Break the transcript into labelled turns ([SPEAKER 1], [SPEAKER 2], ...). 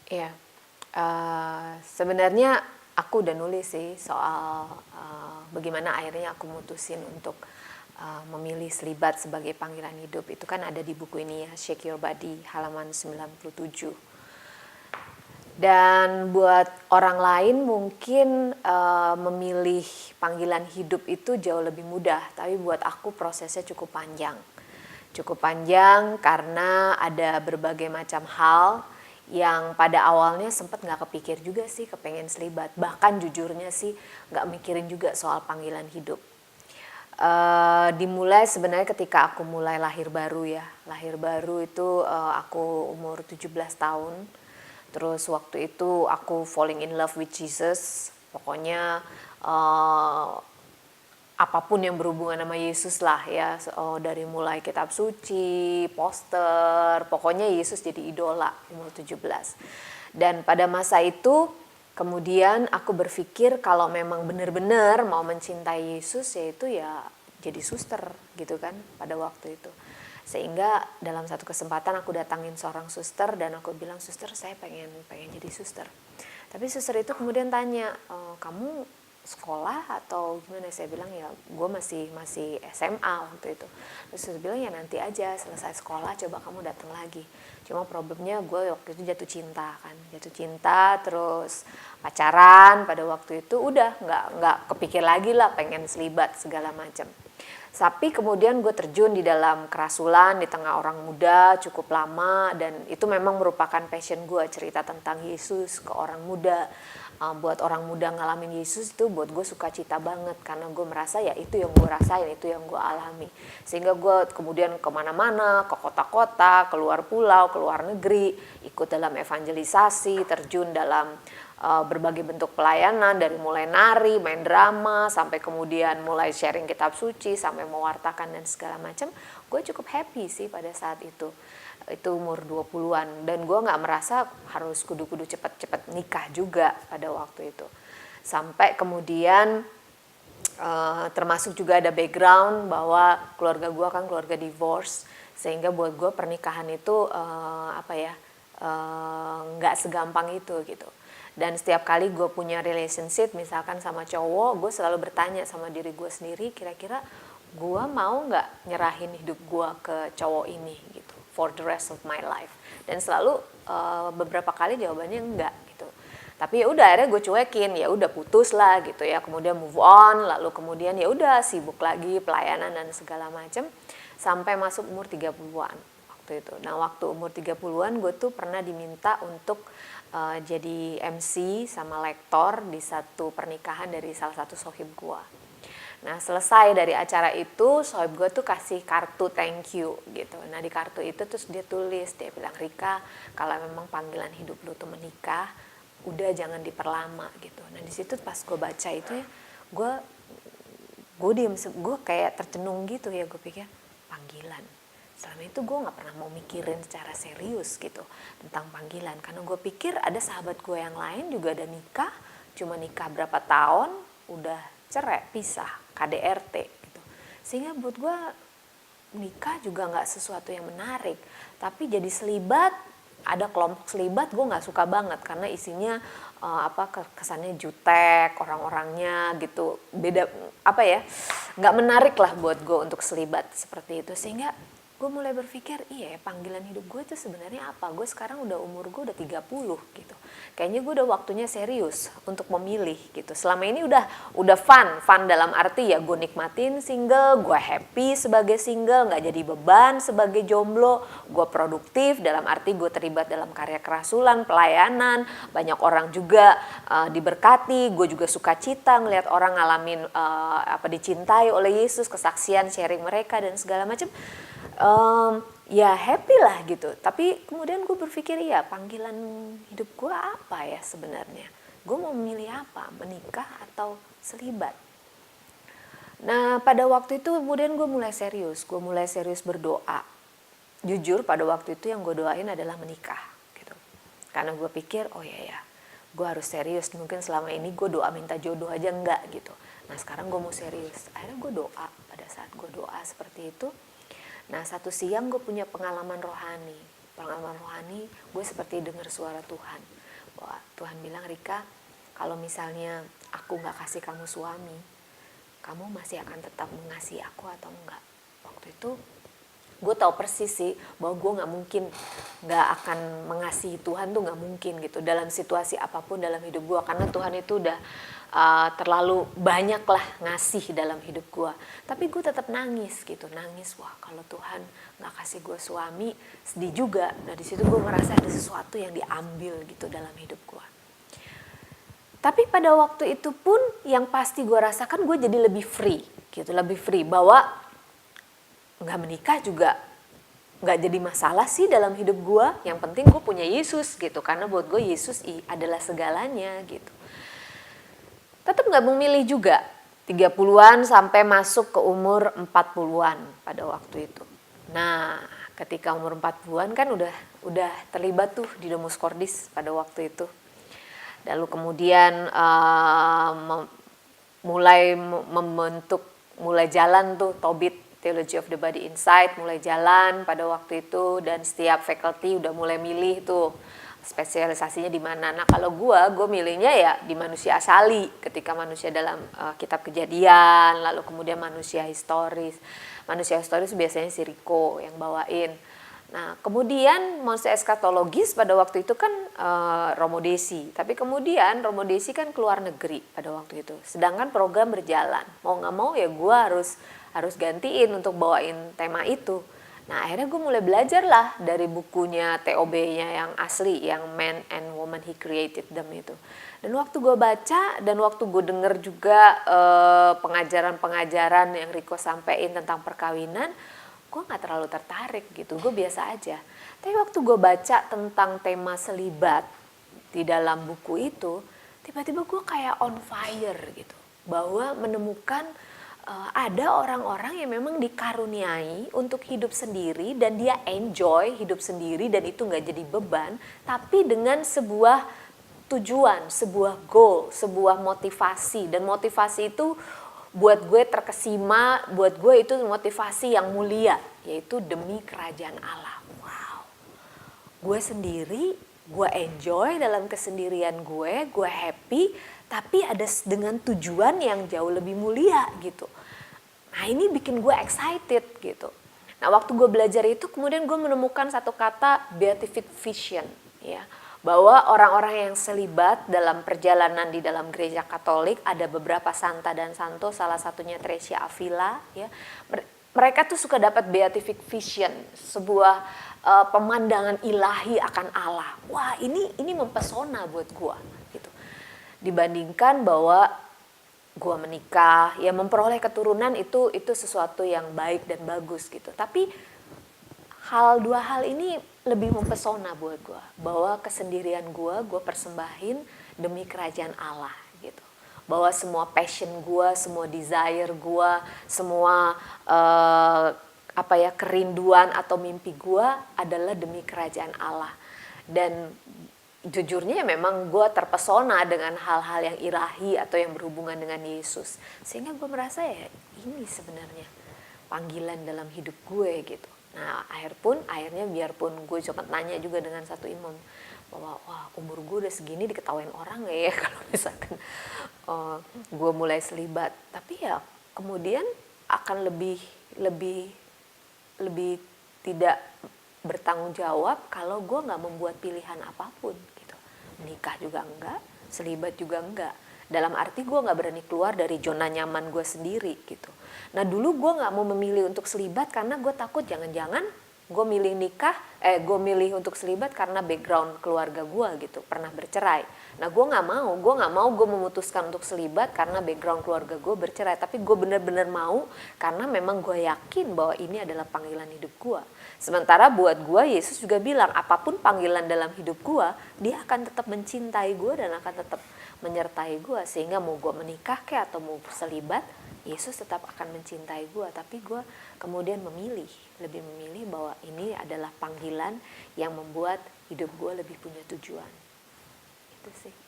[SPEAKER 1] Iya, sebenarnya aku udah nulis sih soal bagaimana akhirnya aku mutusin untuk memilih selibat sebagai panggilan hidup. Itu kan ada di buku ini ya, Shake Your Body, halaman 97. Dan buat orang lain mungkin memilih panggilan hidup itu jauh lebih mudah, tapi buat aku prosesnya cukup panjang. Cukup panjang karena ada berbagai macam hal yang pada awalnya sempat nggak kepikir juga sih kepengen selibat. Bahkan jujurnya sih nggak mikirin juga soal panggilan hidup. Dimulai sebenarnya ketika aku mulai lahir baru ya. Lahir baru itu aku umur 17 tahun. Terus waktu itu aku falling in love with Jesus. Pokoknya apapun yang berhubungan sama Yesus lah ya, dari mulai kitab suci, poster, pokoknya Yesus jadi idola umur 17. Dan pada masa itu kemudian aku berpikir kalau memang benar-benar mau mencintai Yesus yaitu ya jadi suster gitu kan pada waktu itu. Sehingga dalam satu kesempatan aku datangin seorang suster dan aku bilang, suster saya pengen jadi suster. Tapi suster itu kemudian tanya, kamu sekolah atau gimana? Saya bilang ya gue masih SMA waktu itu. Terus saya bilang ya nanti aja selesai sekolah coba kamu datang lagi. Cuma problemnya gue waktu itu jatuh cinta kan, jatuh cinta terus pacaran pada waktu itu udah nggak kepikir lagi lah pengen selibat segala macam. Tapi kemudian gue terjun di dalam kerasulan di tengah orang muda cukup lama dan itu memang merupakan passion gue, cerita tentang Yesus ke orang muda. Buat orang muda ngalamin Yesus itu buat gue sukacita banget karena gue merasa ya itu yang gue rasain, itu yang gue alami. Sehingga gue kemudian kemana-mana, ke kota-kota, keluar pulau, keluar negeri, ikut dalam evangelisasi, terjun dalam berbagai bentuk pelayanan dari mulai nari, main drama, sampai kemudian mulai sharing kitab suci, sampai mewartakan dan segala macam. Gue cukup happy sih pada saat itu umur 20-an dan gue nggak merasa harus kudu-kudu cepet-cepet nikah juga pada waktu itu. Sampai kemudian termasuk juga ada background bahwa keluarga gue kan keluarga divorce, sehingga buat gue pernikahan itu nggak segampang itu gitu. Dan setiap kali gue punya relationship misalkan sama cowok, gue selalu bertanya sama diri gue sendiri, kira-kira gue mau nggak nyerahin hidup gue ke cowok ini gitu for the rest of my life. Dan selalu beberapa kali jawabannya enggak gitu. Tapi ya udah akhirnya gue cuekin, ya udah putus lah gitu ya, kemudian move on, lalu kemudian ya udah sibuk lagi pelayanan dan segala macam sampai masuk umur 30-an waktu itu. Nah, waktu umur 30-an gue tuh pernah diminta untuk jadi MC sama lektor di satu pernikahan dari salah satu sohib gue. Nah, selesai dari acara itu, sohib gue tuh kasih kartu thank you gitu. Nah, di kartu itu terus dia tulis, dia bilang, Rika, kalau memang panggilan hidup lu tuh menikah, udah jangan diperlama gitu. Nah, di situ pas gue baca itu ya, gue diem, gue kayak tercenung gitu ya, gue pikir panggilan. Selama itu gue nggak pernah mau mikirin secara serius gitu tentang panggilan, karena gue pikir ada sahabat gue yang lain juga ada nikah, cuma nikah berapa tahun udah cerai, pisah, KDRT gitu. Sehingga buat gue nikah juga nggak sesuatu yang menarik. Tapi jadi selibat, ada kelompok selibat gue nggak suka banget karena isinya kesannya jutek, orang-orangnya gitu, beda nggak menarik lah buat gue untuk selibat seperti itu. Sehingga gue mulai berpikir, iya panggilan hidup gue itu sebenarnya apa? Gue sekarang umur gue udah 30 gitu. Kayaknya gue udah waktunya serius untuk memilih gitu. Selama ini udah fun dalam arti ya gue nikmatin single, gue happy sebagai single, gak jadi beban sebagai jomblo, gue produktif dalam arti gue terlibat dalam karya kerasulan, pelayanan, banyak orang juga diberkati, gue juga suka cita ngelihat orang ngalamin dicintai oleh Yesus, kesaksian, sharing mereka dan segala macam. Ya happy lah gitu. Tapi kemudian gue berpikir ya panggilan hidup gue apa ya sebenarnya. Gue mau memilih apa, menikah atau selibat. Nah pada waktu itu kemudian gue mulai serius berdoa. Jujur pada waktu itu yang gue doain adalah menikah gitu. Karena gue pikir oh ya gue harus serius. Mungkin selama ini gue doa minta jodoh aja enggak gitu. Nah sekarang gue mau serius. Akhirnya gue doa, pada saat gue doa seperti itu, nah satu siang gue punya pengalaman rohani. pengalaman rohani, gue seperti dengar suara Tuhan. Bahwa Tuhan bilang, Rika, kalau misalnya aku gak kasih kamu suami, kamu masih akan tetap mengasihi aku atau enggak? Waktu itu gue tahu persis sih bahwa gue nggak mungkin nggak akan mengasihi Tuhan tuh, nggak mungkin gitu dalam situasi apapun dalam hidup gue, karena Tuhan itu udah terlalu banyak lah ngasih dalam hidup gue. Tapi gue tetap nangis gitu, nangis, wah kalau Tuhan nggak kasih gue suami, sedih juga. Nah di situ gue ngerasa ada sesuatu yang diambil gitu dalam hidup gue. Tapi pada waktu itu pun yang pasti gue rasakan, gue jadi lebih free gitu, lebih free bahwa nggak menikah juga nggak jadi masalah sih dalam hidup gue. Yang penting gue punya Yesus gitu, karena buat gue Yesus adalah segalanya gitu. Tetap nggak memilih juga 30-an sampai masuk ke umur 40-an pada waktu itu. Nah ketika umur 40-an kan udah terlibat tuh di Domus Cordis pada waktu itu. Lalu kemudian mulai jalan tuh Tobit, Theology of the Body Insight, mulai jalan pada waktu itu, dan setiap faculty udah mulai milih tuh spesialisasinya di mana. Nah kalau gue milihnya ya di manusia asali, ketika manusia dalam kitab Kejadian, lalu kemudian manusia historis. Manusia historis biasanya si Rico yang bawain. Nah kemudian manusia eskatologis pada waktu itu kan Romo Desi, tapi kemudian Romo Desi kan keluar negeri pada waktu itu, sedangkan program berjalan, mau nggak mau ya gue harus gantiin untuk bawain tema itu. Nah akhirnya gue mulai belajar lah dari bukunya TOB-nya yang asli, yang Man and Woman He Created Them itu. Dan waktu gue baca dan waktu gue denger juga pengajaran-pengajaran yang Rico sampein tentang perkawinan, gue gak terlalu tertarik gitu, gue biasa aja. Tapi waktu gue baca tentang tema selibat di dalam buku itu, tiba-tiba gue kayak on fire gitu. Bahwa menemukan ada orang-orang yang memang dikaruniai untuk hidup sendiri, dan dia enjoy hidup sendiri, dan itu gak jadi beban, tapi dengan sebuah tujuan, sebuah goal, sebuah motivasi. Dan motivasi itu buat gue terkesima, buat gue itu motivasi yang mulia, yaitu demi kerajaan Allah. Wow, gue sendiri, gue enjoy dalam kesendirian gue happy, tapi ada dengan tujuan yang jauh lebih mulia gitu. Nah ini bikin gue excited gitu. Nah waktu gue belajar itu kemudian gue menemukan satu kata beatific vision, ya, bahwa orang-orang yang selibat dalam perjalanan di dalam gereja Katolik, ada beberapa santa dan santo, salah satunya Tresia Avila, ya, mereka tuh suka dapat beatific vision, sebuah pemandangan ilahi akan Allah. Wah ini mempesona buat gue gitu. Dibandingkan bahwa gue menikah, ya memperoleh keturunan itu sesuatu yang baik dan bagus gitu. Tapi dua hal ini lebih mempesona buat gue, bahwa kesendirian gue persembahin demi kerajaan Allah gitu. Bahwa semua passion gue, semua desire gue, semua kerinduan atau mimpi gue adalah demi kerajaan Allah. Dan jujurnya memang gue terpesona dengan hal-hal yang ilahi atau yang berhubungan dengan Yesus, sehingga gue merasa ya ini sebenarnya panggilan dalam hidup gue gitu. Nah akhirnya biarpun gue sempat nanya juga dengan satu imam bahwa wah umur gue udah segini diketawain orang gak ya kalau misalkan gue mulai selibat, tapi ya kemudian akan lebih tidak bertanggung jawab kalau gue nggak membuat pilihan apapun gitu. Menikah juga enggak, selibat juga enggak, dalam arti gue nggak berani keluar dari zona nyaman gue sendiri gitu. Nah dulu gue nggak mau memilih untuk selibat karena gue takut jangan-jangan gue milih untuk selibat karena background keluarga gue gitu, pernah bercerai. Nah gue nggak mau gue memutuskan untuk selibat karena background keluarga gue bercerai, tapi gue benar-benar mau karena memang gue yakin bahwa ini adalah panggilan hidup gue. Sementara buat gue Yesus juga bilang apapun panggilan dalam hidup gue, dia akan tetap mencintai gue dan akan tetap menyertai gue, sehingga mau gue menikah atau mau selibat, Yesus tetap akan mencintai gue. Tapi gue kemudian lebih memilih bahwa ini adalah panggilan yang membuat hidup gue lebih punya tujuan. Itu sih.